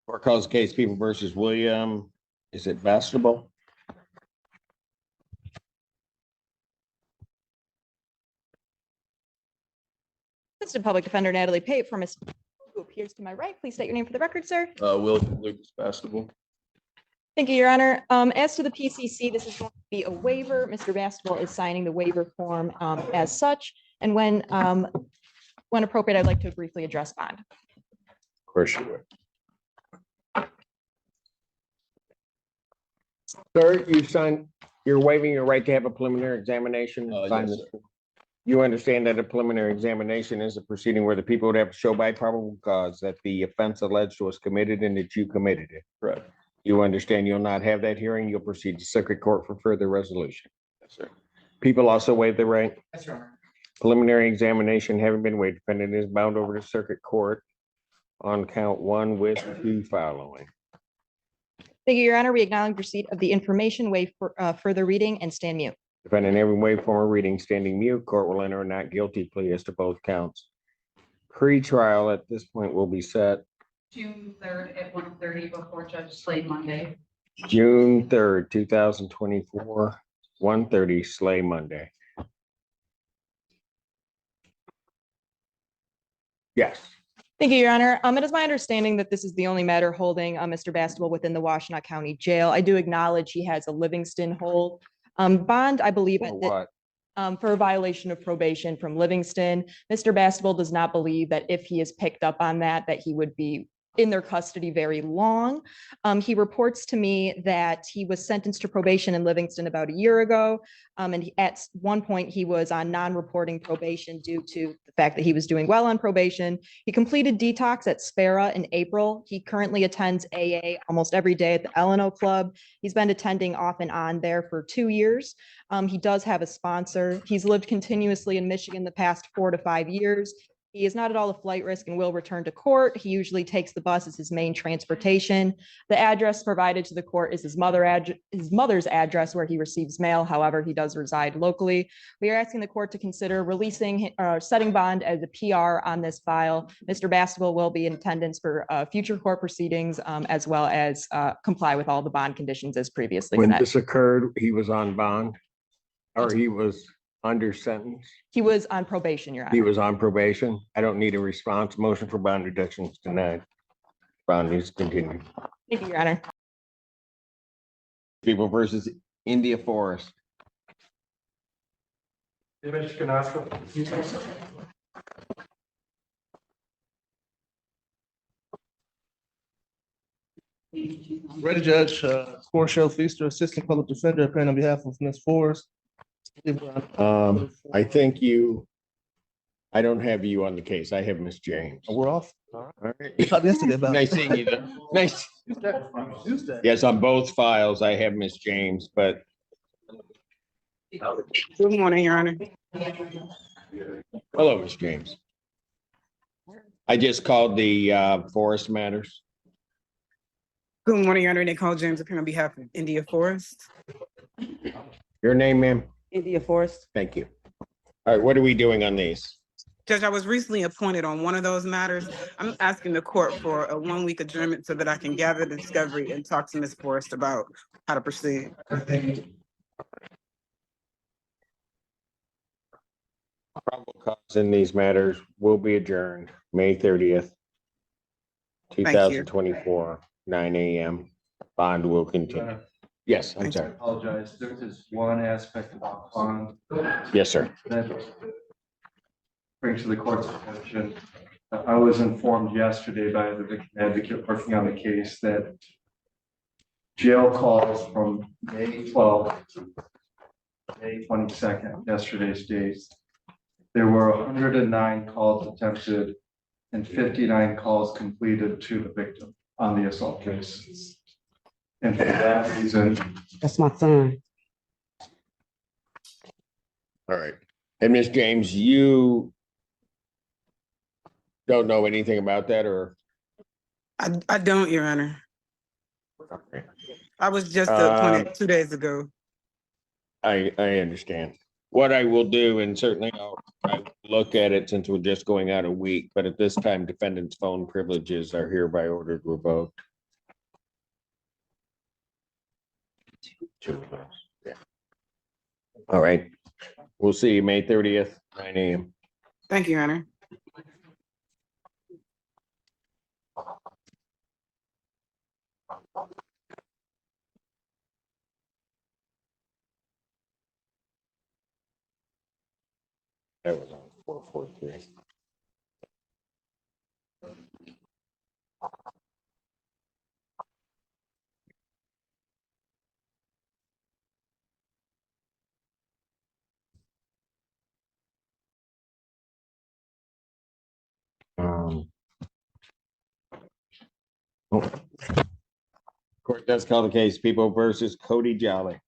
Court calls the case People versus William. Is it Vestable? Assistant Public Defender Natalie Pate for Ms. who appears to my right. Please state your name for the record, sir. William Vestable. Thank you, Your Honor. As to the PCC, this is going to be a waiver. Mr. Vestable is signing the waiver form as such. And when appropriate, I'd like to briefly address bond. Of course you would. Sir, you're waiving your right to have a preliminary examination. Yes, sir. You understand that a preliminary examination is a proceeding where the people would have to show by probable cause that the offense alleged was committed and that you committed it. Correct. You understand you'll not have that hearing. You'll proceed to circuit court for further resolution. Yes, sir. People also waive the right. Yes, Your Honor. Preliminary examination having been waived, defendant is bound over to circuit court on count 1 with 2 following. Thank you, Your Honor. We acknowledge receipt of the information, waive for further reading, and stand mute. Defendant having waived formal reading, standing mute, court will enter a not guilty plea as to both counts. Pre-trial at this point will be set June 3rd at 1:30 before Judge Slade Monday. June 3rd, 2024, 1:30 Slay Monday. Yes. Thank you, Your Honor. It is my understanding that this is the only matter holding Mr. Vestable within the Washtenaw County Jail. I do acknowledge he has a Livingston hold. Bond, I believe, For what? for a violation of probation from Livingston. Mr. Vestable does not believe that if he is picked up on that he would be in their custody very long. He reports to me that he was sentenced to probation in Livingston about a year ago. And at one point he was on non-reporting probation due to the fact that he was doing well on probation. He completed detox at Spera in April. He currently attends AA almost every day at the L&O Club. He's been attending off and on there for 2 years. He does have a sponsor. He's lived continuously in Michigan the past 4 to 5 years. He is not at all a flight risk and will return to court. He usually takes the bus as his main transportation. The address provided to the court is his mother's address where he receives mail. However, he does reside locally. We are asking the court to consider releasing or setting bond as a PR on this file. Mr. Vestable will be in attendance for future court proceedings as well as comply with all the bond conditions as previously When set. this occurred, he was on bond or he was under sentence. He was on probation, Your Honor. He was on probation. I don't need a response. Motion for bond reduction is denied. Bond needs to continue. Thank you, Your Honor. People versus India Forest. Ready, Judge. Shell Feaster, Assistant Public Defender, appearing on behalf of Ms. Forrest. I think I don't have you on the case. I have Miss James. We're off. All right. We talked yesterday about. Nice seeing you. Nice. Tuesday. Yes, on both files, I have Miss James, but Good morning, Your Honor. hello, Miss James. I just called the Forest Matters. Good morning, Your Honor. They call James appearing on behalf of India Forest. Your name, ma'am? India Forest. Thank you. All right, what are we doing on these? Judge, I was recently appointed on one of those matters. I'm asking the court for a 1-week adjournment so that I can gather the discovery and talk to Ms. Forrest about how to proceed. Probable cause in these matters will be adjourned May 30th, 2024, 9 a.m. Bond will continue. Yes, I'm sorry. Apologize. There is one aspect about bond Yes, sir. that brings to the court's attention. I was informed yesterday by the victim advocate working on the case that jail calls from May 12th to May 22nd, yesterday's dates. There were 109 calls attempted and 59 calls completed to the victim on the assault case. And for that reason, That's my son. All right. And Miss James, you don't know anything about that or? I don't, Your Honor. Okay. I was just appointed 2 days ago. I understand. What I will do, and certainly I'll look at it since we're just going out a week, but at this time defendant's phone privileges are hereby ordered revoked. Two of those, yeah. All right. We'll see you May 30th, 9 a.m. Thank you, Your Honor. That was on 443. Oh. Court does call the case People versus Cody Jolley.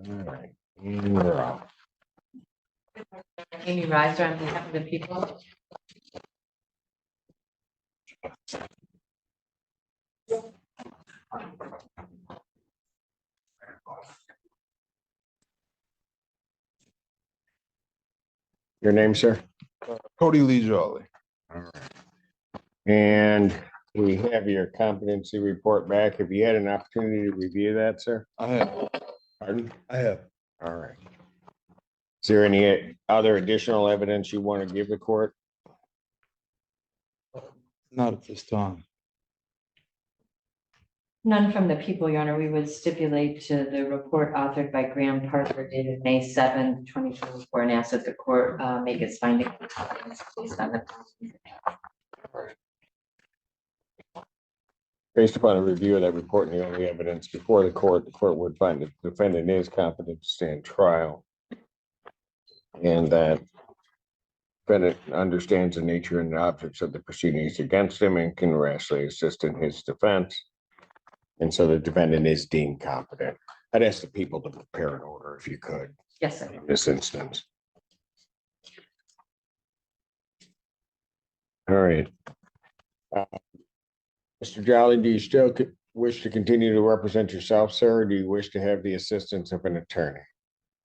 All right. And we're off. Amy Riser on behalf of the people. Your name, sir? Cody Lee Jolley. All right. And we have your competency report back. Have you had an opportunity to review that, sir? I have. Pardon? I have. All right. Is there any other additional evidence you want to give the court? Not at this time. None from the people, Your Honor. We would stipulate to the report authored by Graham Parker dated May 7th, 2024, and ask that the court make its finding based on the. Based upon a review of that report and the only evidence before the court would find that the defendant is competent to stand trial. And that defendant understands the nature and the objects of the proceedings against him and can rationally assist in his defense. And so the defendant is deemed competent. I'd ask the people to prepare an order if you could Yes, sir. in this instance. All right. Mr. Jolley, do you still wish to continue to represent yourself, sir, or do you wish to have the assistance of an attorney?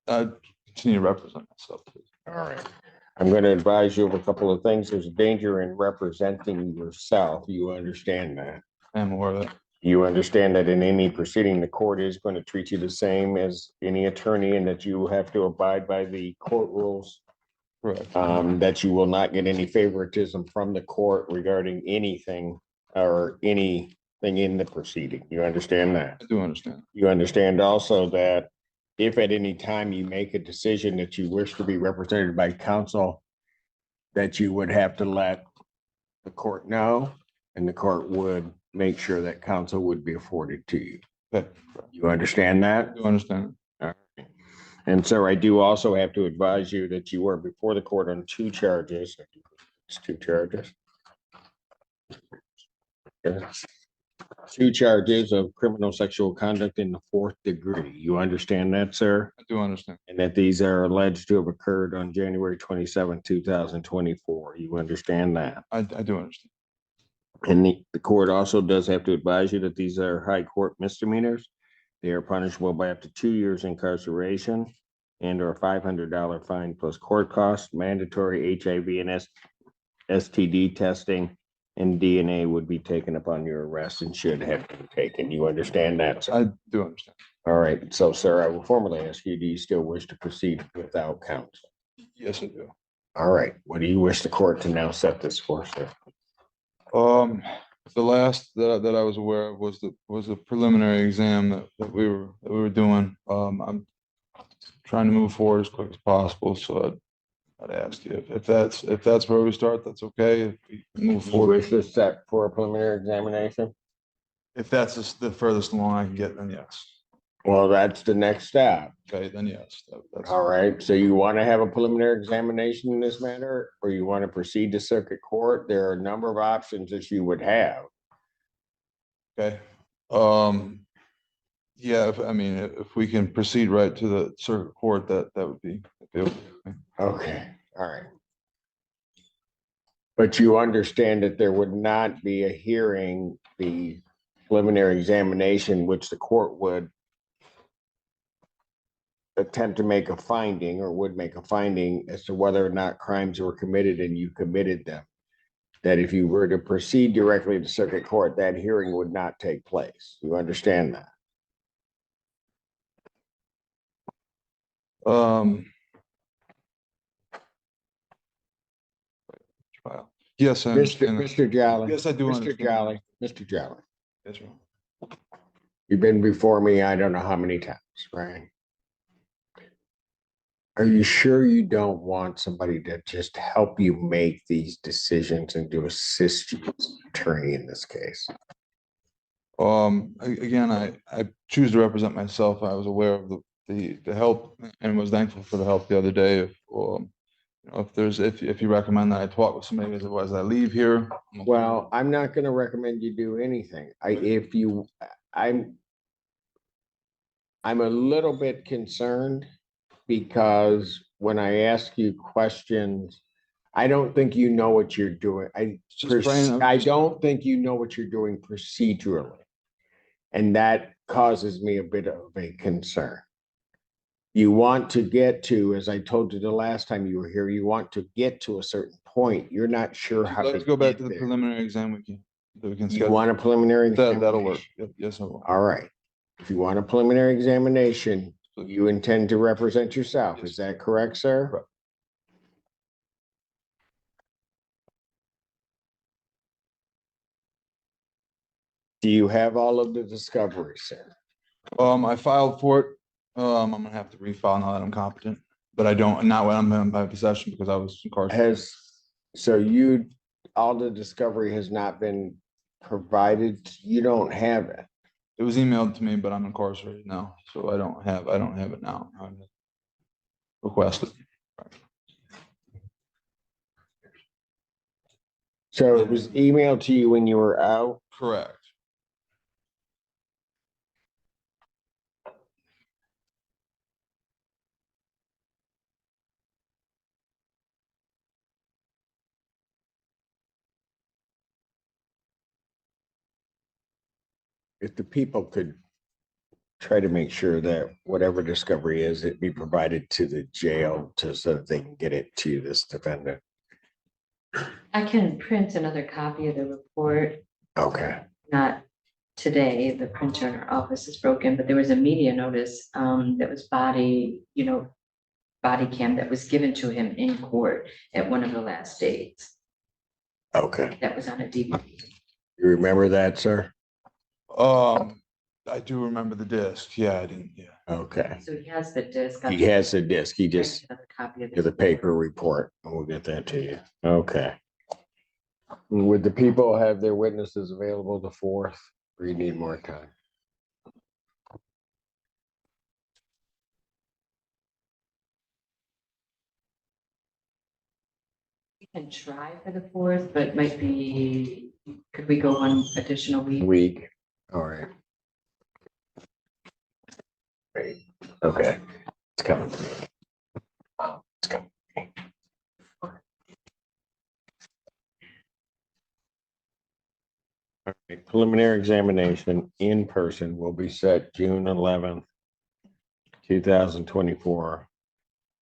Continue to represent myself, please. All right. I'm going to advise you of a couple of things. There's a danger in representing yourself. You understand that? I am aware of that. You understand that in any proceeding, the court is going to treat you the same as any attorney and that you have to abide by the court rules. Correct. That you will not get any favoritism from the court regarding anything or anything in the proceeding. You understand that? I do understand. You understand also that if at any time you make a decision that you wish to be represented by counsel, that you would have to let the court know, and the court would make sure that counsel would be afforded to you. Okay. You understand that? I do understand. All right. And so I do also have to advise you that you are before the court on two charges. It's two charges. Two charges of criminal sexual conduct in the 4th degree. You understand that, sir? I do understand. And that these are alleged to have occurred on January 27, 2024. You understand that? I do understand. And the court also does have to advise you that these are high court misdemeanors. They are punishable by up to 2 years incarceration and or $500 fine plus court costs, mandatory HIV and STD testing, and DNA would be taken upon your arrest and should have been taken. You understand that, sir? I do understand. All right. So, sir, I will formally ask you, do you still wish to proceed without counsel? Yes, I do. All right. What do you wish the court to now set this for, sir? The last that I was aware of was the preliminary exam that we were doing. I'm trying to move forward as quick as possible, so I'd ask you if that's where we start, that's okay. If we move You forward, wish this set for a preliminary examination? if that's the furthest along I can get, then yes. Well, that's the next step. Okay, then yes. That's All right. So you want to have a preliminary examination in this matter, or you want to proceed to circuit court? There are a number of options that you would have. okay. Yeah, if we can proceed right to the circuit court, that would be okay. Okay. All right. But you understand that there would not be a hearing, the preliminary examination, which the court would attempt to make a finding or would make a finding as to whether or not crimes were committed and you committed them. That if you were to proceed directly to circuit court, that hearing would not take place. You understand that? Trial. Yes, I Mr. understand. that. Mr. Jolley. Yes, I do Mr. understand. Jolley, Mr. Jolley, Yes, sir. you've been before me, I don't know how many times, right? Are you sure you don't want somebody to just help you make these decisions and to assist you as an attorney in this case? Again, I choose to represent myself. I was aware of the help and was thankful for the help the other day. If if you recommend that I talk with somebody as I leave here. Well, I'm not gonna recommend you do anything. I'm a little bit concerned because when I ask you questions, I don't think you know what you're doing. Just trying to- I don't think you know what you're doing procedurally. And that causes me a bit of a concern. You want to get to, as I told you the last time you were here, you want to get to a certain point. You're not sure how Let's to go back get to the there. preliminary exam. We can You schedule. want a preliminary That'll work. examination? Yep, yes, I will. All right. If you want a preliminary examination, you intend to represent yourself. Yes. Is that correct, sir? Correct. Do you have all of the discovery, sir? I filed for it. I'm gonna have to refile now that I'm competent, but I don't, not when I'm in my possession because I was incarcerated. All the discovery has not been provided. You don't have it. It was emailed to me, but I'm incarcerated now, so I don't have it now. I requested. So it was emailed to you when you were out? Correct. If the people could try to make sure that whatever discovery is, it be provided to the jail so that they can get it to this defendant. I can print another copy of the report, Okay. not today, the printer in our office is broken, but there was a media notice that was body cam that was given to him in court at one of the last dates. Okay. That was on a DVD. You remember that, sir? I do remember the disc. Yeah, I didn't. Yeah. Okay. So he has the disc. He has the disc. He just Another copy of did the paper report and we'll get that to you. Okay. Would the people have their witnesses available the 4th or you need more time? We can try for the 4th, but might be, could we go one additional week? Week. All right. Great. Okay. It's coming. It's coming. All right. Preliminary examination in person will be set June 11th, 2024,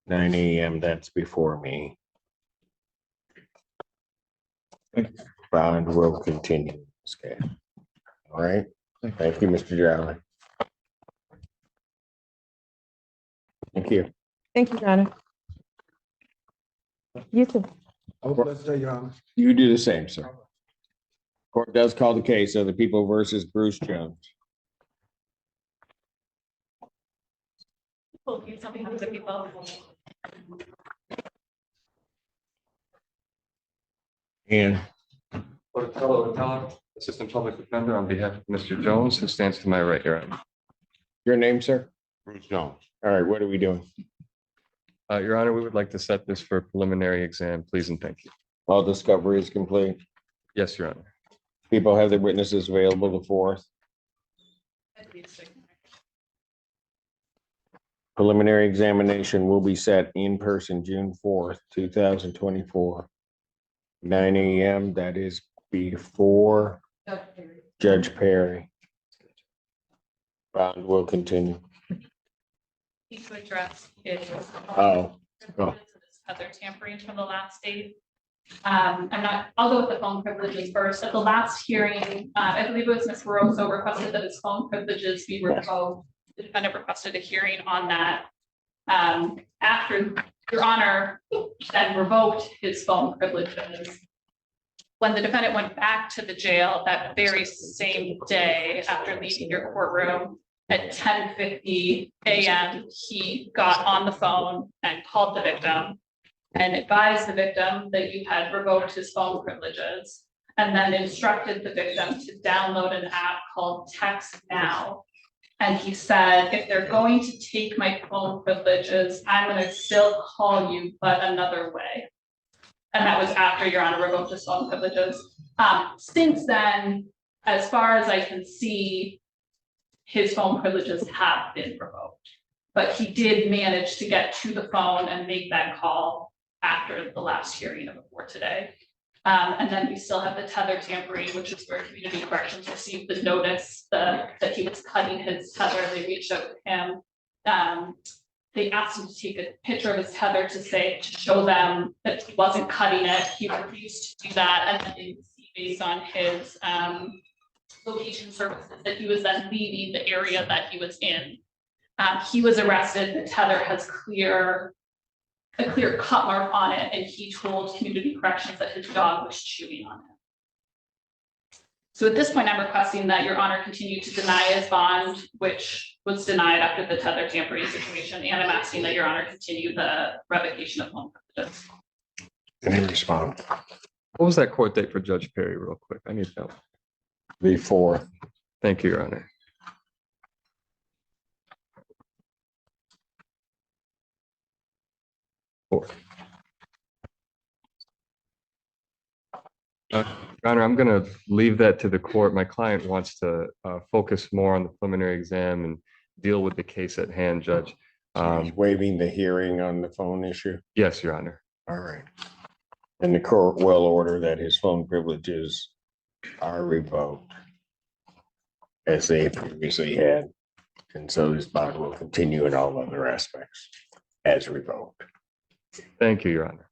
9 a.m. That's before me. Bond will continue. Okay. All right. Thank you, Mr. Jolley. Thank you. Thank you, Your Honor. You too. You do the same, sir. Court does call the case of the people versus Bruce Jones. And Assistant Public Defender on behalf of Mr. Jones, who stands to my right, Your Honor. your name, sir? Bruce Jones. All right, what are we doing? Your Honor, we would like to set this for a preliminary exam, please and thank you. All discovery is complete. Yes, Your Honor. People have their witnesses available the 4th. Preliminary examination will be set in person June 4th, 2024. 9 a.m. That is before Judge Perry. Bond will continue. To address is. Oh. Other tampering from the last date. I'll go with the phone privileges first. At the last hearing, I believe it was Ms. Rosso requested that his phone privileges be revoked. The defendant requested a hearing on that. After Your Honor then revoked his phone privileges, when the defendant went back to the jail that very same day after leaving your courtroom at 10:50 a.m., he got on the phone and called the victim and advised the victim that you had revoked his phone privileges, and then instructed the victim to download an app called Text Now. And he said, if they're going to take my phone privileges, I'm going to still call you, but another way. And that was after Your Honor revoked his phone privileges. Since then, as far as I can see, his phone privileges have been revoked. But he did manage to get to the phone and make that call after the last hearing of the court today. And then we still have the tether tampering, which is where community corrections received the notice that he was cutting his tether. They reached out to him. They asked him to take a picture of his tether to show them that he wasn't cutting it. He refused to do that, and then they see based on his location services that he was then leaving the area that he was in. He was arrested. The tether has a clear cut mark on it, and he told community corrections that his dog was chewing on it. So at this point, I'm requesting that Your Honor continue to deny his bond, which was denied after the tether tampering situation, and I'm asking that Your Honor continue the revocation of phone privileges. Any response? What was that court date for Judge Perry, real quick? I need to know. Before. Thank you, Your Honor. Your Honor, I'm going to leave that to the court. My client wants to focus more on the preliminary exam and deal with the case at hand, Judge. He's waiving the hearing on the phone issue. Yes, Your Honor. All right. And the court will order that his phone privileges are revoked as they previously had. And so this bond will continue in all other aspects as revoked. Thank you, Your Honor.